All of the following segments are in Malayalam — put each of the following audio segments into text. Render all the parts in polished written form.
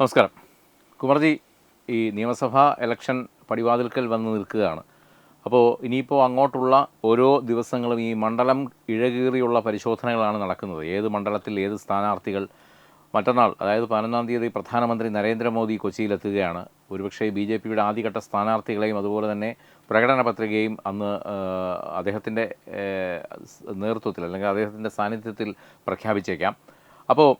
നമസ്കാരം. കുമാർജി, ഈ നിയമസഭാ ഇലക്ഷൻ പടിവാതിൽക്കൽ വന്ന് നിൽക്കുകയാണ്. അപ്പോൾ ഇനിയിപ്പോൾ അങ്ങോട്ടുള്ള ഓരോ ദിവസങ്ങളും ഈ മണ്ഡലം ഇഴകീറിയുള്ള പരിശോധനകളാണ് നടക്കുന്നത്. ഏത് മണ്ഡലത്തിൽ ഏത് സ്ഥാനാർത്ഥികൾ. മറ്റന്നാൾ, അതായത് 11-ാം തീയതി പ്രധാനമന്ത്രി നരേന്ദ്രമോദി കൊച്ചിയിലെത്തുകയാണ്. ഒരുപക്ഷേ BJPയുടെ ആദ്യഘട്ട സ്ഥാനാർത്ഥികളെയും അതുപോലെ തന്നെ പ്രകടന പത്രികയും അന്ന് അദ്ദേഹത്തിൻ്റെ നേതൃത്വത്തിൽ അല്ലെങ്കിൽ അദ്ദേഹത്തിൻ്റെ സാന്നിധ്യത്തിൽ പ്രഖ്യാപിച്ചേക്കാം. അപ്പോൾ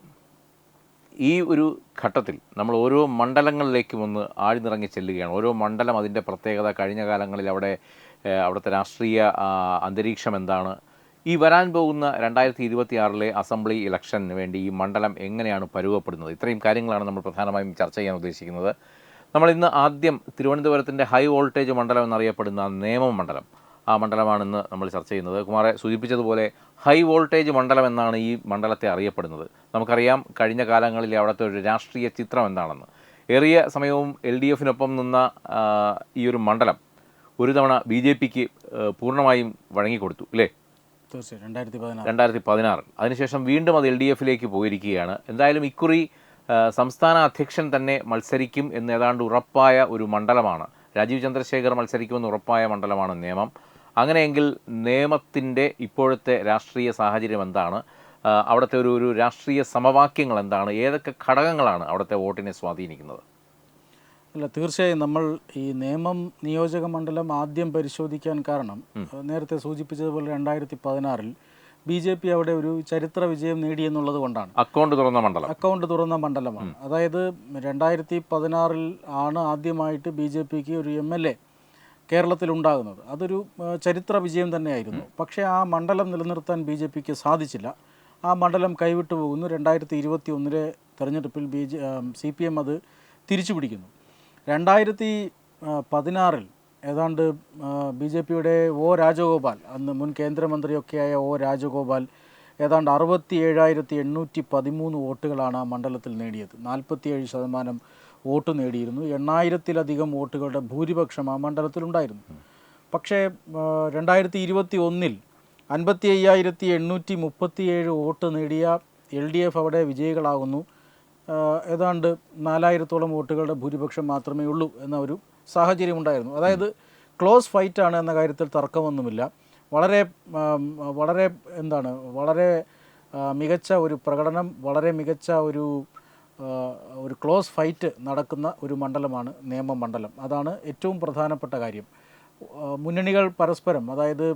ഈ ഒരു ഘട്ടത്തിൽ നമ്മൾ ഓരോ മണ്ഡലങ്ങളിലേക്കും ഒന്ന് ആഴ്ന്നിറങ്ങി ചെല്ലുകയാണ്. ഓരോ മണ്ഡലം അതിൻ്റെ പ്രത്യേകത, കഴിഞ്ഞ കാലങ്ങളിൽ അവിടുത്തെ രാഷ്ട്രീയ അന്തരീക്ഷം എന്താണ്, ഈ വരാൻ പോകുന്ന 2026 അസംബ്ലി ഇലക്ഷന് വേണ്ടി ഈ മണ്ഡലം എങ്ങനെയാണ് പരുവപ്പെടുന്നത്, ഇത്രയും കാര്യങ്ങളാണ് നമ്മൾ പ്രധാനമായും ചർച്ച ചെയ്യാൻ ഉദ്ദേശിക്കുന്നത്. നമ്മളിന്ന് ആദ്യം തിരുവനന്തപുരത്തിൻ്റെ ഹൈ വോൾട്ടേജ് മണ്ഡലം എന്നറിയപ്പെടുന്ന നേമം മണ്ഡലം, ആ മണ്ഡലമാണിന്ന് നമ്മൾ ചർച്ച ചെയ്യുന്നത്. കുമാറെ സൂചിപ്പിച്ചതുപോലെ ഹൈ വോൾട്ടേജ് മണ്ഡലം എന്നാണ് ഈ മണ്ഡലത്തെ അറിയപ്പെടുന്നത്. നമുക്കറിയാം കഴിഞ്ഞ കാലങ്ങളിൽ അവിടുത്തെ ഒരു രാഷ്ട്രീയ ചിത്രം എന്താണെന്ന്. ഏറിയ സമയവും LDFിനൊപ്പം നിന്ന ഈ ഒരു മണ്ഡലം ഒരു തവണ BJPക്ക് പൂർണ്ണമായും വഴങ്ങിക്കൊടുത്തു, അല്ലേ? തീർച്ചയായും 2016. അതിനുശേഷം വീണ്ടും അത് LDFിലേക്ക് പോയിരിക്കുകയാണ്. എന്തായാലും ഇക്കുറി സംസ്ഥാന അധ്യക്ഷൻ തന്നെ മത്സരിക്കും എന്ന് ഏതാണ്ട് ഉറപ്പായ ഒരു മണ്ഡലമാണ്. രാജീവ് ചന്ദ്രശേഖർ മത്സരിക്കുമെന്ന് ഉറപ്പായ മണ്ഡലമാണ് നേമം. അങ്ങനെയെങ്കിൽ നേമത്തിൻ്റെ ഇപ്പോഴത്തെ രാഷ്ട്രീയ സാഹചര്യം എന്താണ്? അവിടുത്തെ ഒരു രാഷ്ട്രീയ സമവാക്യങ്ങൾ എന്താണ്? ഏതൊക്കെ ഘടകങ്ങളാണ് അവിടുത്തെ വോട്ടിനെ സ്വാധീനിക്കുന്നത്? അല്ല, തീർച്ചയായും നമ്മൾ ഈ നേമം നിയോജക മണ്ഡലം ആദ്യം പരിശോധിക്കാൻ കാരണം നേരത്തെ സൂചിപ്പിച്ചതുപോലെ 2016 BJP അവിടെ ഒരു ചരിത്ര വിജയം നേടിയെന്നുള്ളത് കൊണ്ടാണ്. അക്കൗണ്ട് തുറന്ന മണ്ഡലമാണ്. അതായത് 2016 ആണ് ആദ്യമായിട്ട് BJPക്ക് ഒരു MLA കേരളത്തിലുണ്ടാകുന്നത്. അതൊരു ചരിത്ര വിജയം തന്നെയായിരുന്നു. പക്ഷേ ആ മണ്ഡലം നിലനിർത്താൻ BJPക്ക് സാധിച്ചില്ല. ആ മണ്ഡലം കൈവിട്ടു പോകുന്നു. 2021 തെരഞ്ഞെടുപ്പിൽ CPM അത് തിരിച്ചു പിടിക്കുന്നു. 2016 ഏതാണ്ട് BJPയുടെ രാജഗോപാൽ, അന്ന് മുൻ കേന്ദ്രമന്ത്രിയൊക്കെയായ രാജഗോപാൽ ഏതാണ്ട് 67,813 വോട്ടുകളാണ് ആ മണ്ഡലത്തിൽ നേടിയത്. 47% വോട്ട് നേടിയിരുന്നു. 8,000-ലധികം വോട്ടുകളുടെ ഭൂരിപക്ഷം ആ മണ്ഡലത്തിലുണ്ടായിരുന്നു. പക്ഷേ 2021 55,837 വോട്ട് നേടിയ LDF അവിടെ വിജയികളാകുന്നു. ഏതാണ്ട് 4,000-ഓളം വോട്ടുകളുടെ ഭൂരിപക്ഷം മാത്രമേ ഉള്ളൂ എന്ന ഒരു സാഹചര്യം ഉണ്ടായിരുന്നു. അതായത് ക്ലോസ് ഫൈറ്റാണ് എന്ന കാര്യത്തിൽ തർക്കമൊന്നുമില്ല. വളരെ മികച്ച ഒരു പ്രകടനം, വളരെ മികച്ച ഒരു ക്ലോസ് ഫൈറ്റ് നടക്കുന്ന ഒരു മണ്ഡലമാണ് നേമം മണ്ഡലം. അതാണ് ഏറ്റവും പ്രധാനപ്പെട്ട കാര്യം. മുന്നണികൾ പരസ്പരം, അതായത്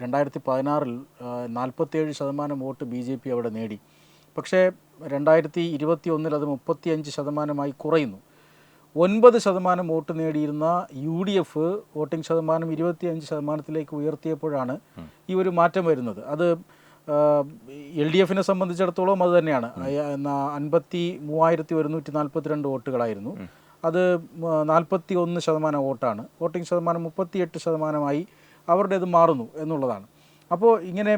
2016 47% വോട്ട് BJP അവിടെ നേടി. പക്ഷേ 2021 അത് 35% കുറയുന്നു. 9% വോട്ട് നേടിയിരുന്ന UDF വോട്ടിംഗ് ശതമാനം 25% ഉയർത്തിയപ്പോഴാണ് ഈ ഒരു മാറ്റം വരുന്നത്. അത് LDFിനെ സംബന്ധിച്ചിടത്തോളം അത് തന്നെയാണ്. 53,142 വോട്ടുകളായിരുന്നു. അത് 41% വോട്ടാണ്. വോട്ടിംഗ് ശതമാനം 38% അവരുടേത് മാറുന്നു എന്നുള്ളതാണ്. അപ്പോൾ ഇങ്ങനെ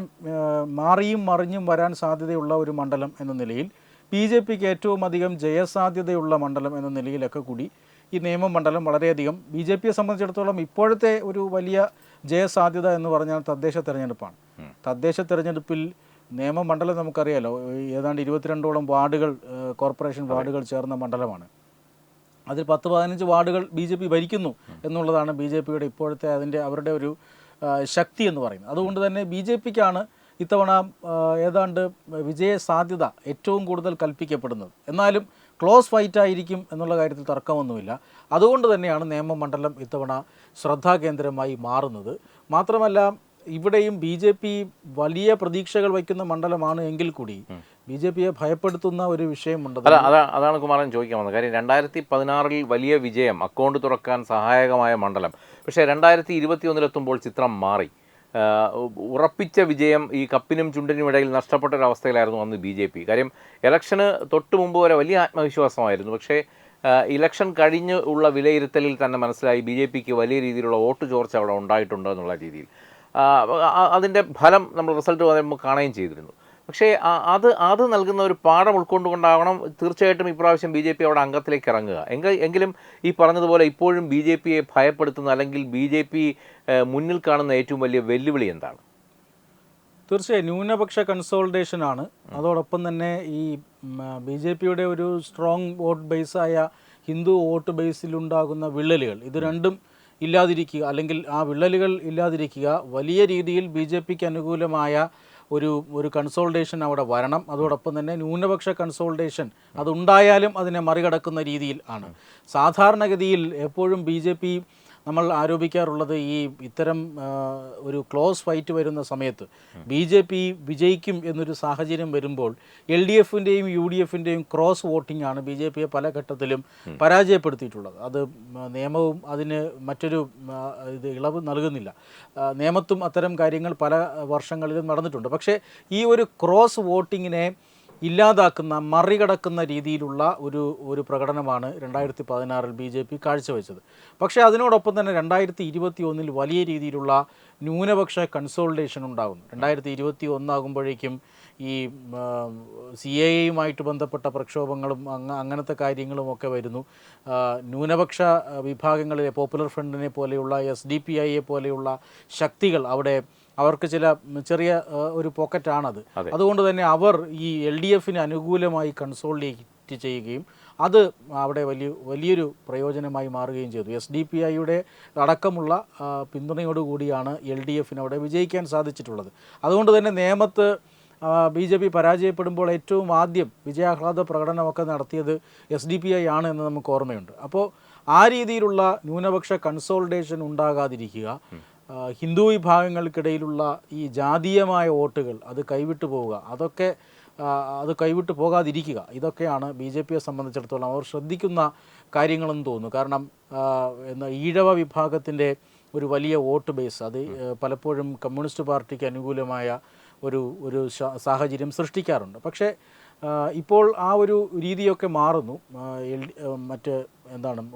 മാറിയും മറിഞ്ഞും വരാൻ സാധ്യതയുള്ള ഒരു മണ്ഡലം എന്ന നിലയിൽ, BJPക്ക് ഏറ്റവും അധികം ജയസാധ്യതയുള്ള മണ്ഡലം എന്ന നിലയിലൊക്കെ കൂടി ഈ നേമം മണ്ഡലം വളരെയധികം BJPയെ സംബന്ധിച്ചിടത്തോളം ഇപ്പോഴത്തെ ഒരു വലിയ ജയസാധ്യത എന്ന് പറഞ്ഞാൽ തദ്ദേശ തെരഞ്ഞെടുപ്പാണ്. തദ്ദേശ തെരഞ്ഞെടുപ്പിൽ നേമം മണ്ഡലം നമുക്കറിയാലോ, ഏതാണ്ട് 22ഓളം വാർഡുകൾ, കോർപ്പറേഷൻ വാർഡുകൾ ചേർന്ന മണ്ഡലമാണ്. അതിൽ 10-15 വാർഡുകൾ BJP ഭരിക്കുന്നു എന്നുള്ളതാണ് BJPയുടെ ഇപ്പോഴത്തെ അവരുടെ ഒരു ശക്തി എന്ന് പറയുന്നത്. അതുകൊണ്ട് തന്നെ BJPക്കാണ് ഇത്തവണ ഏതാണ്ട് വിജയ സാധ്യത ഏറ്റവും കൂടുതൽ കൽപ്പിക്കപ്പെടുന്നത്. എന്നാലും ക്ലോസ് ഫൈറ്റായിരിക്കും എന്നുള്ള കാര്യത്തിൽ തർക്കമൊന്നുമില്ല. അതുകൊണ്ട് തന്നെയാണ് നേമം മണ്ഡലം ഇത്തവണ ശ്രദ്ധാകേന്ദ്രമായി മാറുന്നത്. മാത്രമല്ല, ഇവിടെയും BJP വലിയ പ്രതീക്ഷകൾ വയ്ക്കുന്ന മണ്ഡലമാണ് എങ്കിൽ കൂടി BJPയെ ഭയപ്പെടുത്തുന്ന ഒരു വിഷയമുണ്ട്. അതാണ് കുമാരൻ ചോദിക്കാൻ വന്നത്. കാര്യം 2016 വലിയ വിജയം, അക്കൗണ്ട് തുറക്കാൻ സഹായകമായ മണ്ഡലം. പക്ഷേ 2021 ചിത്രം മാറി. ഉറപ്പിച്ച വിജയം ഈ കപ്പിനും ചുണ്ടിനും ഇടയിൽ നഷ്ടപ്പെട്ടൊരവസ്ഥയിലായിരുന്നു അന്ന് BJP. കാര്യം ഇലക്ഷന് തൊട്ട് മുമ്പ് വരെ വലിയ ആത്മവിശ്വാസമായിരുന്നു. പക്ഷേ ഇലക്ഷൻ കഴിഞ്ഞ് ഉള്ള വിലയിരുത്തലിൽ തന്നെ മനസ്സിലായി BJPക്ക് വലിയ രീതിയിലുള്ള വോട്ട് ചോർച്ച അവിടെ ഉണ്ടായിട്ടുണ്ട് എന്നുള്ള രീതിയിൽ. അതിൻ്റെ ഫലം നമ്മൾ റിസൾട്ട് പറയുമ്പോൾ കാണുകയും ചെയ്തിരുന്നു. പക്ഷേ അത് നൽകുന്ന ഒരു പാഠം ഉൾക്കൊണ്ടുകൊണ്ടാവണം തീർച്ചയായിട്ടും ഇപ്രാവശ്യം BJP അവിടെ അംഗത്തിലേക്ക് ഇറങ്ങുക. എങ്കിലും ഈ പറഞ്ഞതുപോലെ ഇപ്പോഴും BJPയെ ഭയപ്പെടുത്തുന്ന അല്ലെങ്കിൽ BJP മുന്നിൽ കാണുന്ന ഏറ്റവും വലിയ വെല്ലുവിളി എന്താണ്? തീർച്ചയായും ന്യൂനപക്ഷ കൺസോൾട്ടേഷനാണ്. അതോടൊപ്പം തന്നെ ഈ BJPയുടെ ഒരു സ്ട്രോങ് വോട്ട് ബേസായ ഹിന്ദു വോട്ട് ബേസിലുണ്ടാകുന്ന വിള്ളലുകൾ, ഇത് രണ്ടും ഇല്ലാതിരിക്കുക, അല്ലെങ്കിൽ ആ വിള്ളലുകൾ ഇല്ലാതിരിക്കുക, വലിയ രീതിയിൽ BJPക്ക് അനുകൂലമായ ഒരു കൺസോൾട്ടേഷൻ അവിടെ വരണം. അതോടൊപ്പം തന്നെ ന്യൂനപക്ഷ കൺസോൾട്ടേഷൻ അതുണ്ടായാലും അതിനെ മറികടക്കുന്ന രീതിയിൽ ആണ്. സാധാരണഗതിയിൽ എപ്പോഴും BJP നമ്മൾ ആരോപിക്കാറുള്ളത് ഈ ഇത്തരം ഒരു ക്ലോസ് ഫൈറ്റ് വരുന്ന സമയത്ത് BJP വിജയിക്കും എന്നൊരു സാഹചര്യം വരുമ്പോൾ LDFൻ്റെയും UDFൻ്റെയും ക്രോസ് വോട്ടിംഗ് ആണ് BJPയെ പല ഘട്ടത്തിലും പരാജയപ്പെടുത്തിയിട്ടുള്ളത്. അത് നിയമവും അതിന് മറ്റൊരു ഇളവ് നൽകുന്നില്ല. നിയമത്തും അത്തരം കാര്യങ്ങൾ പല വർഷങ്ങളിലും നടന്നിട്ടുണ്ട്. പക്ഷേ ഈ ഒരു ക്രോസ് വോട്ടിങ്ങിനെ ഇല്ലാതാക്കുന്ന, മറികടക്കുന്ന രീതിയിലുള്ള ഒരു പ്രകടനമാണ് 2016 BJP കാഴ്ചവെച്ചത്. പക്ഷേ അതിനോടൊപ്പം തന്നെ 2021 വലിയ രീതിയിലുള്ള ന്യൂനപക്ഷ കൺസോൾട്ടേഷൻ ഉണ്ടാകുന്നു. 2021 ആകുമ്പോഴേക്കും ഈ CAAയുമായിട്ട് ബന്ധപ്പെട്ട പ്രക്ഷോഭങ്ങളും അങ്ങനത്തെ കാര്യങ്ങളുമൊക്കെ വരുന്നു. ന്യൂനപക്ഷ വിഭാഗങ്ങളിലെ പോപ്പുലർ ഫ്രണ്ടിനെ പോലെയുള്ള SDPIയെ പോലെയുള്ള ശക്തികൾ അവിടെ അവർക്ക് ചെറിയ ഒരു പോക്കറ്റാണത്. അതുകൊണ്ട് തന്നെ അവർ ഈ LDFന് അനുകൂലമായി കൺസോളിഡേറ്റ് ചെയ്യുകയും അത് അവിടെ വലിയൊരു പ്രയോജനമായി മാറുകയും ചെയ്തു. SDPIയുടെ അടക്കമുള്ള പിന്തുണയോടുകൂടിയാണ് LDFന് അവിടെ വിജയിക്കാൻ സാധിച്ചിട്ടുള്ളത്. അതുകൊണ്ട് തന്നെ നേമത്ത് BJP പരാജയപ്പെടുമ്പോൾ ഏറ്റവും ആദ്യം വിജയാഹ്ലാദ പ്രകടനമൊക്കെ നടത്തിയത് SDPI ആണ് എന്ന് നമുക്ക് ഓർമ്മയുണ്ട്. അപ്പോൾ ആ രീതിയിലുള്ള ന്യൂനപക്ഷ കൺസോൾട്ടേഷൻ ഉണ്ടാകാതിരിക്കുക, ഹിന്ദു വിഭാഗങ്ങൾക്കിടയിലുള്ള ഈ ജാതീയമായ വോട്ടുകൾ അത് കൈവിട്ടു പോവുക, അത് കൈവിട്ടു പോകാതിരിക്കുക, ഇതൊക്കെയാണ് BJPയെ സംബന്ധിച്ചിടത്തോളം അവർ ശ്രദ്ധിക്കുന്ന കാര്യങ്ങളെന്ന് തോന്നുന്നു. കാരണം ഈഴവ വിഭാഗത്തിൻ്റെ ഒരു വലിയ വോട്ട് ബേസ് അത് പലപ്പോഴും കമ്മ്യൂണിസ്റ്റ് പാർട്ടിക്ക് അനുകൂലമായ ഒരു സാഹചര്യം സൃഷ്ടിക്കാറുണ്ട്. പക്ഷേ ഇപ്പോൾ ആ ഒരു രീതിയൊക്കെ മാറുന്നു. മറ്റ്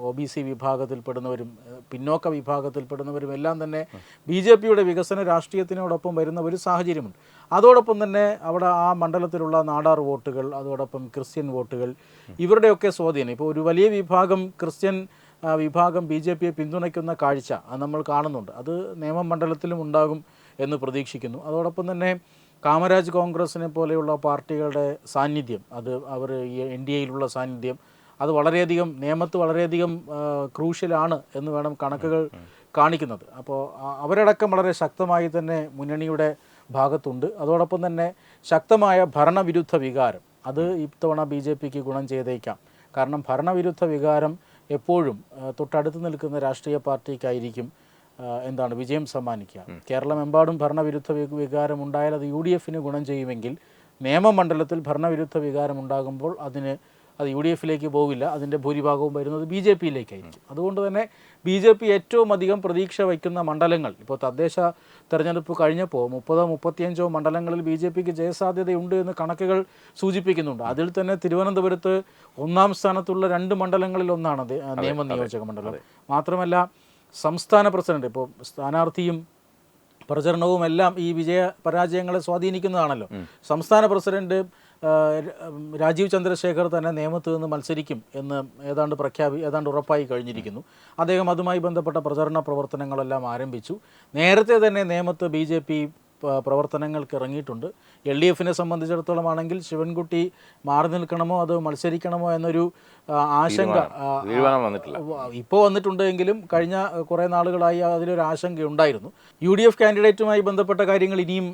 OBC വിഭാഗത്തിൽപ്പെടുന്നവരും പിന്നോക്ക വിഭാഗത്തിൽപ്പെടുന്നവരും എല്ലാം തന്നെ BJPയുടെ വികസന രാഷ്ട്രീയത്തിനോടൊപ്പം വരുന്ന ഒരു സാഹചര്യമുണ്ട്. അതോടൊപ്പം തന്നെ അവിടെ ആ മണ്ഡലത്തിലുള്ള നാടാർ വോട്ടുകൾ, അതോടൊപ്പം ക്രിസ്ത്യൻ വോട്ടുകൾ, ഇവരുടെയൊക്കെ സ്വാധീനം, ഇപ്പോൾ ഒരു വലിയ വിഭാഗം ക്രിസ്ത്യൻ വിഭാഗം BJPയെ പിന്തുണയ്ക്കുന്ന കാഴ്ച അത് നമ്മൾ കാണുന്നുണ്ട്. അത് നിയമമണ്ഡലത്തിലും ഉണ്ടാകും എന്ന് പ്രതീക്ഷിക്കുന്നു. അതോടൊപ്പം തന്നെ കാമരാജ് കോൺഗ്രസിനെ പോലെയുള്ള പാർട്ടികളുടെ സാന്നിധ്യം, അത് അവർ ഈ NDAയിലുള്ള സാന്നിധ്യം അത് വളരെയധികം നിയമത്ത് വളരെയധികം ക്രൂഷ്യലാണ് എന്ന് വേണം കണക്കുകൾ കാണിക്കുന്നത്. അപ്പോൾ അവരടക്കം വളരെ ശക്തമായി തന്നെ മുന്നണിയുടെ ഭാഗത്തുണ്ട്. അതോടൊപ്പം തന്നെ ശക്തമായ ഭരണവിരുദ്ധ വികാരം അത് ഇത്തവണ BJPക്ക് ഗുണം ചെയ്തേക്കാം. കാരണം ഭരണവിരുദ്ധ വികാരം എപ്പോഴും തൊട്ടടുത്ത് നിൽക്കുന്ന രാഷ്ട്രീയ പാർട്ടിക്കായിരിക്കും വിജയം സമ്മാനിക്കുക. കേരളമെമ്പാടും ഭരണവിരുദ്ധ വികാരം ഉണ്ടായാൽ അത് UDFന് ഗുണം ചെയ്യുമെങ്കിൽ നിയമമണ്ഡലത്തിൽ ഭരണവിരുദ്ധ വികാരം ഉണ്ടാകുമ്പോൾ അത് UDFിലേക്ക് പോകില്ല, അതിൻ്റെ ഭൂരിഭാഗവും വരുന്നത് BJPയിലേക്കായിരിക്കും. അതുകൊണ്ട് തന്നെ BJP ഏറ്റവും അധികം പ്രതീക്ഷ വയ്ക്കുന്ന മണ്ഡലങ്ങൾ, ഇപ്പോൾ തദ്ദേശ തെരഞ്ഞെടുപ്പ് കഴിഞ്ഞപ്പോൾ 30-35 മണ്ഡലങ്ങളിൽ BJPക്ക് ജയസാധ്യതയുണ്ട് എന്ന് കണക്കുകൾ സൂചിപ്പിക്കുന്നുണ്ട്. അതിൽ തന്നെ തിരുവനന്തപുരത്ത് 1ാം സ്ഥാനത്തുള്ള 2 മണ്ഡലങ്ങളിൽ ഒന്നാണ് നിയമനിയോജക മണ്ഡലം. മാത്രമല്ല സംസ്ഥാന പ്രസിഡന്റ്, ഇപ്പോൾ സ്ഥാനാർത്ഥിയും പ്രചരണവും എല്ലാം ഈ വിജയ പരാജയങ്ങളെ സ്വാധീനിക്കുന്നതാണല്ലോ. സംസ്ഥാന പ്രസിഡന്റ് രാജീവ് ചന്ദ്രശേഖർ തന്നെ നേമത്ത് നിന്ന് മത്സരിക്കും എന്ന് ഏതാണ്ട് ഉറപ്പായി കഴിഞ്ഞിരിക്കുന്നു. അദ്ദേഹം അതുമായി ബന്ധപ്പെട്ട പ്രചരണ പ്രവർത്തനങ്ങളെല്ലാം ആരംഭിച്ചു. നേരത്തെ തന്നെ നേമത്ത് BJP പ്രവർത്തനങ്ങൾക്ക് ഇറങ്ങിയിട്ടുണ്ട്. LDFനെ സംബന്ധിച്ചിടത്തോളം ആണെങ്കിൽ ശിവൻകുട്ടി മാറി നിൽക്കണമോ അതോ മത്സരിക്കണമോ എന്നൊരു ആശങ്ക ഇപ്പോൾ വന്നിട്ടുണ്ടെങ്കിലും കഴിഞ്ഞ കുറേ നാളുകളായി അതിലൊരു ആശങ്കയുണ്ടായിരുന്നു. UDF കാൻഡിഡേറ്റുമായി ബന്ധപ്പെട്ട കാര്യങ്ങൾ ഇനിയും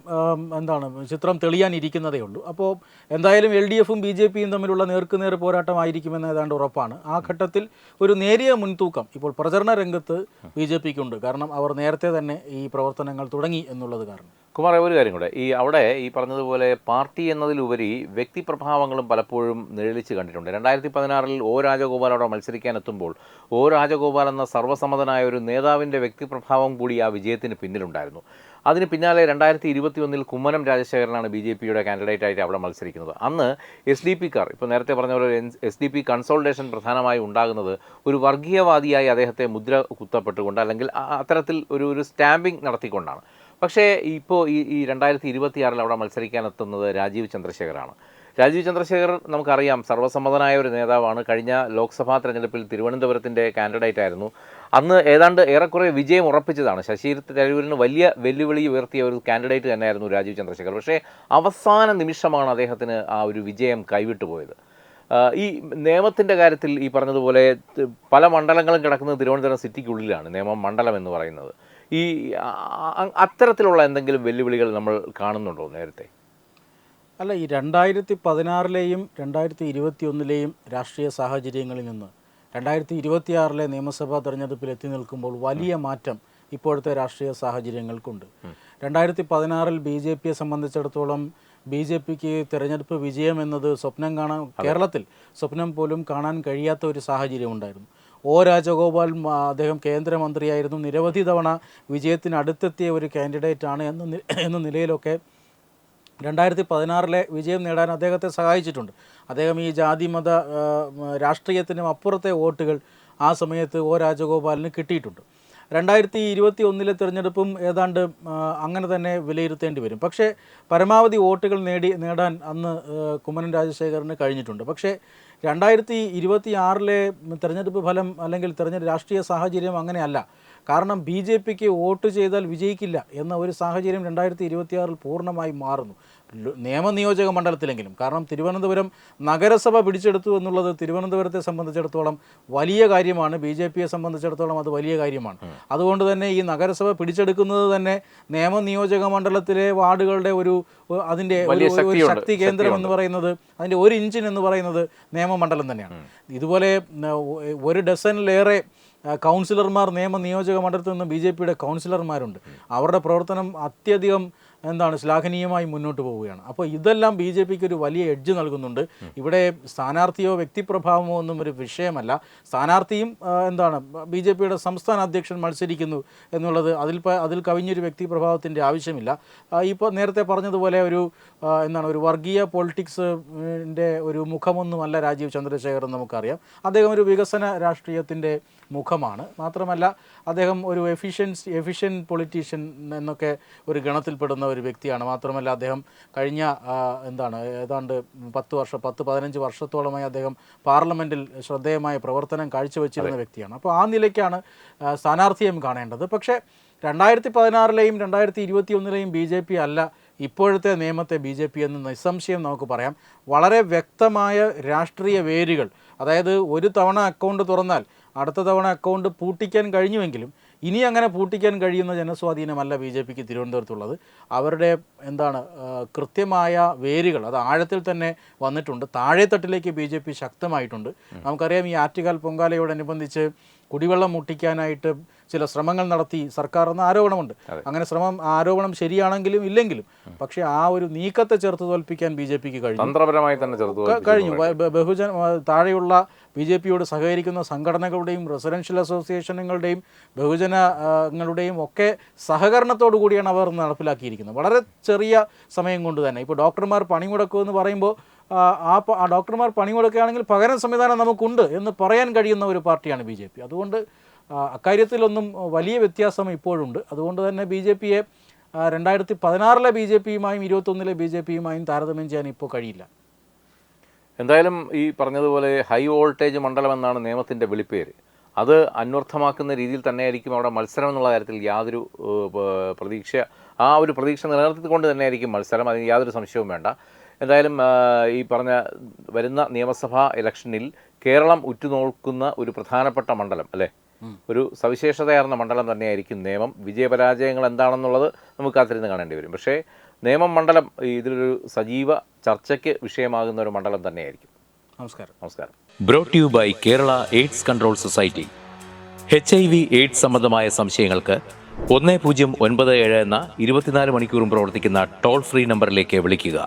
ചിത്രം തെളിയാനിരിക്കുന്നതേ ഉള്ളൂ. അപ്പോൾ എന്തായാലും LDFും BJPയും തമ്മിലുള്ള നേർക്കുനേർ പോരാട്ടമായിരിക്കുമെന്ന് ഏതാണ്ട് ഉറപ്പാണ്. ആ ഘട്ടത്തിൽ ഒരു നേരിയ മുൻതൂക്കം ഇപ്പോൾ പ്രചരണ രംഗത്ത് BJPക്കുണ്ട്. കാരണം അവർ നേരത്തെ തന്നെ ഈ പ്രവർത്തനങ്ങൾ തുടങ്ങി എന്നുള്ളത് കാരണം. കുമാർ, ഒരു കാര്യം കൂടെ, അവിടെ ഈ പറഞ്ഞതുപോലെ പാർട്ടി എന്നതിലുപരി വ്യക്തിപ്രഭാവങ്ങളും പലപ്പോഴും നിഴലിച്ച് കണ്ടിട്ടുണ്ട്. 2016 O രാജഗോപാൽ അവിടെ മത്സരിക്കാനെത്തുമ്പോൾ O രാജഗോപാൽ എന്ന സർവ്വസമ്മതനായ ഒരു നേതാവിൻ്റെ വ്യക്തിപ്രഭാവം കൂടി ആ വിജയത്തിന് പിന്നിലുണ്ടായിരുന്നു. അതിന് പിന്നാലെ 2021 കുമ്മനം രാജശേഖരനാണ് BJPയുടെ കാൻഡിഡേറ്റായിട്ട് അവിടെ മത്സരിക്കുന്നത്. അന്ന് SDPക്കാർ, ഇപ്പോൾ നേരത്തെ പറഞ്ഞ പോലെ SDP കൺസോൾട്ടേഷൻ പ്രധാനമായി ഉണ്ടാകുന്നത് ഒരു വർഗീയവാദിയായി അദ്ദേഹത്തെ മുദ്ര കുത്തപ്പെട്ടുകൊണ്ട്, അല്ലെങ്കിൽ അത്തരത്തിൽ ഒരു സ്റ്റാമ്പിംഗ് നടത്തിക്കൊണ്ടാണ്. പക്ഷേ ഇപ്പോൾ ഈ 2026 അവിടെ മത്സരിക്കാനെത്തുന്നത് രാജീവ് ചന്ദ്രശേഖറാണ്. രാജീവ് ചന്ദ്രശേഖർ നമുക്കറിയാം സർവ്വസമ്മതനായ ഒരു നേതാവാണ്. കഴിഞ്ഞ ലോക്സഭാ തെരഞ്ഞെടുപ്പിൽ തിരുവനന്തപുരത്തിൻ്റെ കാൻഡിഡേറ്റ് ആയിരുന്നു. അന്ന് ഏതാണ്ട് ഏറെക്കുറെ വിജയം ഉറപ്പിച്ചതാണ്. ശശി തരൂരിന് വലിയ വെല്ലുവിളി ഉയർത്തിയ ഒരു കാൻഡിഡേറ്റ് തന്നെയായിരുന്നു രാജീവ് ചന്ദ്രശേഖർ. പക്ഷേ അവസാന നിമിഷമാണ് അദ്ദേഹത്തിന് ആ ഒരു വിജയം കൈവിട്ടു പോയത്. ഈ നിയമത്തിൻ്റെ കാര്യത്തിൽ ഈ പറഞ്ഞതുപോലെ പല മണ്ഡലങ്ങളും കിടക്കുന്നത് തിരുവനന്തപുരം സിറ്റിക്കുള്ളിലാണ്, നിയമം മണ്ഡലം എന്ന് പറയുന്നത്. ഈ അത്തരത്തിലുള്ള എന്തെങ്കിലും വെല്ലുവിളികൾ നമ്മൾ കാണുന്നുണ്ടോ നേരത്തെ? അല്ല, ഈ 2016-ലെയും 2021-ലെയും രാഷ്ട്രീയ സാഹചര്യങ്ങളിൽ നിന്ന് 2026-ലെ നിയമസഭാ തെരഞ്ഞെടുപ്പിൽ എത്തി നിൽക്കുമ്പോൾ വലിയ മാറ്റം ഇപ്പോഴത്തെ രാഷ്ട്രീയ സാഹചര്യങ്ങൾക്കുണ്ട്. 2016-ൽ BJPയെ സംബന്ധിച്ചിടത്തോളം BJPക്ക് തിരഞ്ഞെടുപ്പ് വിജയം എന്നത് കേരളത്തിൽ സ്വപ്നം പോലും കാണാൻ കഴിയാത്ത ഒരു സാഹചര്യം ഉണ്ടായിരുന്നു. രാജഗോപാൽ അദ്ദേഹം കേന്ദ്രമന്ത്രിയായിരുന്നു, നിരവധി തവണ വിജയത്തിന് അടുത്തെത്തിയ ഒരു കാൻഡിഡേറ്റാണ് എന്ന നിലയിലൊക്കെ 2016-ലെ വിജയം നേടാൻ അദ്ദേഹത്തെ സഹായിച്ചിട്ടുണ്ട്. അദ്ദേഹം ഈ ജാതി മത രാഷ്ട്രീയത്തിനും അപ്പുറത്തെ വോട്ടുകൾ ആ സമയത്ത് രാജഗോപാലിന് കിട്ടിയിട്ടുണ്ട്. 2021-ലെ തിരഞ്ഞെടുപ്പും ഏതാണ്ട് അങ്ങനെ തന്നെ വിലയിരുത്തേണ്ടി വരും. പക്ഷേ പരമാവധി വോട്ടുകൾ നേടാൻ അന്ന് കുമ്മനം രാജശേഖരന് കഴിഞ്ഞിട്ടുണ്ട്. പക്ഷേ 2026-ലെ തിരഞ്ഞെടുപ്പ് ഫലം അല്ലെങ്കിൽ രാഷ്ട്രീയ സാഹചര്യം അങ്ങനെയല്ല. കാരണം BJPക്ക് വോട്ട് ചെയ്താൽ വിജയിക്കില്ല എന്ന ഒരു സാഹചര്യം 2026-ൽ പൂർണ്ണമായി മാറുന്നു, നിയമനിയോജക മണ്ഡലത്തിലെങ്കിലും. കാരണം തിരുവനന്തപുരം നഗരസഭ പിടിച്ചെടുത്തു എന്നുള്ളത് തിരുവനന്തപുരത്തെ സംബന്ധിച്ചിടത്തോളം വലിയ കാര്യമാണ്, BJPയെ സംബന്ധിച്ചിടത്തോളം അത് വലിയ കാര്യമാണ്. അതുകൊണ്ട് തന്നെ ഈ നഗരസഭ പിടിച്ചെടുക്കുന്നത് തന്നെ നിയമനിയോജക മണ്ഡലത്തിലെ വാർഡുകളുടെ അതിൻ്റെ ഒരു ശക്തി കേന്ദ്രം എന്ന് പറയുന്നത്, അതിൻ്റെ ഒരു ഇഞ്ചിൻ എന്ന് പറയുന്നത് നിയമമണ്ഡലം തന്നെയാണ്. ഇതുപോലെ 1 ഡസനിലേറെ കൗൺസിലർമാർ നിയമനിയോജക മണ്ഡലത്തിൽ നിന്ന് BJPയുടെ കൗൺസിലർമാരുണ്ട്. അവരുടെ പ്രവർത്തനം അത്യധികം ശ്ലാഘനീയമായി മുന്നോട്ട് പോവുകയാണ്. അപ്പോൾ ഇതെല്ലാം BJPക്ക് ഒരു വലിയ എഡ്ജ് നൽകുന്നുണ്ട്. ഇവിടെ സ്ഥാനാർത്ഥിയോ വ്യക്തിപ്രഭാവമോ ഒന്നും ഒരു വിഷയമല്ല. സ്ഥാനാർത്ഥിയും BJPയുടെ സംസ്ഥാന അധ്യക്ഷൻ മത്സരിക്കുന്നു എന്നുള്ളത് അതിൽ കവിഞ്ഞൊരു വ്യക്തിപ്രഭാവത്തിൻ്റെ ആവശ്യമില്ല. ഇപ്പോൾ നേരത്തെ പറഞ്ഞതുപോലെ ഒരു വർഗീയ പൊളിറ്റിക്സിൻ്റെ ഒരു മുഖമൊന്നുമല്ല രാജീവ് ചന്ദ്രശേഖർ എന്ന് നമുക്കറിയാം. അദ്ദേഹം ഒരു വികസന രാഷ്ട്രീയത്തിൻ്റെ മുഖമാണ്. മാത്രമല്ല അദ്ദേഹം ഒരു എഫിഷ്യൻറ്റ് പൊളിറ്റീഷ്യൻ എന്നൊക്കെ ഒരു ഗണത്തിൽപ്പെടുന്ന ഒരു വ്യക്തിയാണ്. മാത്രമല്ല അദ്ദേഹം കഴിഞ്ഞ ഏതാണ്ട് 10-15 വർഷത്തോളമായി അദ്ദേഹം പാർലമെൻറ്റിൽ ശ്രദ്ധേയമായ പ്രവർത്തനം കാഴ്ചവെച്ചിരുന്ന വ്യക്തിയാണ്. അപ്പോൾ ആ നിലയ്ക്കാണ് സ്ഥാനാർത്ഥിയും കാണേണ്ടത്. പക്ഷേ 2016-ലെയും 2021-ലെയും BJP അല്ല ഇപ്പോഴത്തെ നിയമത്തെ BJP എന്ന് നിസ്സംശയം നമുക്ക് പറയാം. വളരെ വ്യക്തമായ രാഷ്ട്രീയ വേരുകൾ, അതായത് ഒരു തവണ അക്കൗണ്ട് തുറന്നാൽ അടുത്ത തവണ അക്കൗണ്ട് പൂട്ടിക്കാൻ കഴിഞ്ഞുവെങ്കിലും ഇനി അങ്ങനെ പൂട്ടിക്കാൻ കഴിയുന്ന ജനസ്വാധീനമല്ല BJPക്ക് തിരുവനന്തപുരത്തുള്ളത്. അവരുടെ കൃത്യമായ വേരുകൾ അത് ആഴത്തിൽ തന്നെ വന്നിട്ടുണ്ട്. താഴെത്തട്ടിലേക്ക് BJP ശക്തമായിട്ടുണ്ട്. നമുക്കറിയാം, ഈ ആറ്റുകാൽ പൊങ്കാലയോടനുബന്ധിച്ച് കുടിവെള്ളം മുട്ടിക്കാനായിട്ട് ചില ശ്രമങ്ങൾ നടത്തി സർക്കാർ എന്ന ആരോപണമുണ്ട്. അങ്ങനെ ആരോപണം ശരിയാണെങ്കിലും ഇല്ലെങ്കിലും പക്ഷേ ആ ഒരു നീക്കത്തെ ചെറുത്ത് തോൽപ്പിക്കാൻ BJPക്ക് കഴിഞ്ഞു. താഴെയുള്ള BJPയോട് സഹകരിക്കുന്ന സംഘടനകളുടെയും റെസിഡൻഷ്യൽ അസോസിയേഷനുകളുടെയും ബഹുജനങ്ങളുടെയും ഒക്കെ സഹകരണത്തോടു കൂടിയാണ് അവർ നടപ്പിലാക്കിയിരിക്കുന്നത്. വളരെ ചെറിയ സമയം കൊണ്ട് തന്നെ. ഇപ്പോൾ ഡോക്ടർമാർ പണിമുടക്കുമെന്ന് പറയുമ്പോൾ ആ ഡോക്ടർമാർ പണിമുടക്കുകയാണെങ്കിൽ പകരം സംവിധാനം നമുക്കുണ്ട് എന്ന് പറയാൻ കഴിയുന്ന ഒരു പാർട്ടിയാണ് BJP. അതുകൊണ്ട് അക്കാര്യത്തിലൊന്നും വലിയ വ്യത്യാസം ഇപ്പോഴുണ്ട്. അതുകൊണ്ട് തന്നെ BJPയെ 2016-ലെ BJPയുമായും 2021-ലെ BJPയുമായും താരതമ്യം ചെയ്യാൻ ഇപ്പോൾ കഴിയില്ല. എന്തായാലും ഈ പറഞ്ഞതുപോലെ ഹൈ വോൾട്ടേജ് മണ്ഡലം എന്നാണ് നിയമത്തിൻ്റെ വിളിപ്പേര്. അത് അന്വർത്ഥമാക്കുന്ന രീതിയിൽ തന്നെയായിരിക്കും അവിടെ മത്സരം എന്നുള്ള കാര്യത്തിൽ യാതൊരു പ്രതീക്ഷ നിലനിർത്തിക്കൊണ്ട് തന്നെയായിരിക്കും മത്സരം. അതിന് യാതൊരു സംശയവും വേണ്ട. എന്തായാലും ഈ പറഞ്ഞ വരുന്ന നിയമസഭാ ഇലക്ഷനിൽ കേരളം ഉറ്റുനോക്കുന്ന ഒരു പ്രധാനപ്പെട്ട മണ്ഡലം അല്ലേ, ഒരു സവിശേഷതയാർന്ന മണ്ഡലം തന്നെയായിരിക്കും നേമം. വിജയപരാജയങ്ങൾ എന്താണെന്നുള്ളത് നമുക്ക് കാത്തിരുന്ന് കാണേണ്ടി വരും. പക്ഷേ നേമം മണ്ഡലം ഇതിലൊരു സജീവ ചർച്ചയ്ക്ക് വിഷയമാകുന്ന ഒരു മണ്ഡലം തന്നെയായിരിക്കും. നമസ്കാരം. Brought you by Kerala AIDS control society. HIV/AIDS സംബന്ധമായ സംശയങ്ങൾക്ക് 1097 എന്ന 24 മണിക്കൂറും പ്രവർത്തിക്കുന്ന ടോൾ ഫ്രീ നമ്പറിലേക്ക് വിളിക്കുക.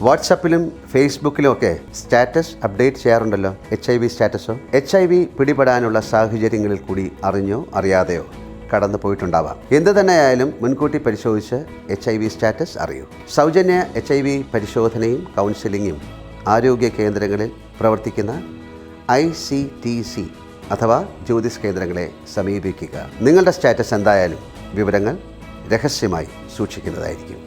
വാട്സാപ്പിലും ഫേസ്ബുക്കിലും ഒക്കെ സ്റ്റാറ്റസ് അപ്ഡേറ്റ് ചെയ്യാറുണ്ടല്ലോ, HIV സ്റ്റാറ്റസോ. HIV പിടിപെടാനുള്ള സാഹചര്യങ്ങളിൽ കൂടി അറിഞ്ഞോ അറിയാതെയോ കടന്നു പോയിട്ടുണ്ടാവാം. എന്ത് തന്നെയായാലും മുൻകൂട്ടി പരിശോധിച്ച് HIV സ്റ്റാറ്റസ് അറിയൂ. സൗജന്യ HIV പരിശോധനയും കൗൺസിലിങ്ങും ആരോഗ്യ കേന്ദ്രങ്ങളിൽ പ്രവർത്തിക്കുന്ന ICTC അഥവാ ജ്യോതിസ് കേന്ദ്രങ്ങളെ സമീപിക്കുക. നിങ്ങളുടെ സ്റ്റാറ്റസ് എന്തായാലും വിവരങ്ങൾ രഹസ്യമായി സൂക്ഷിക്കുന്നതായിരിക്കും.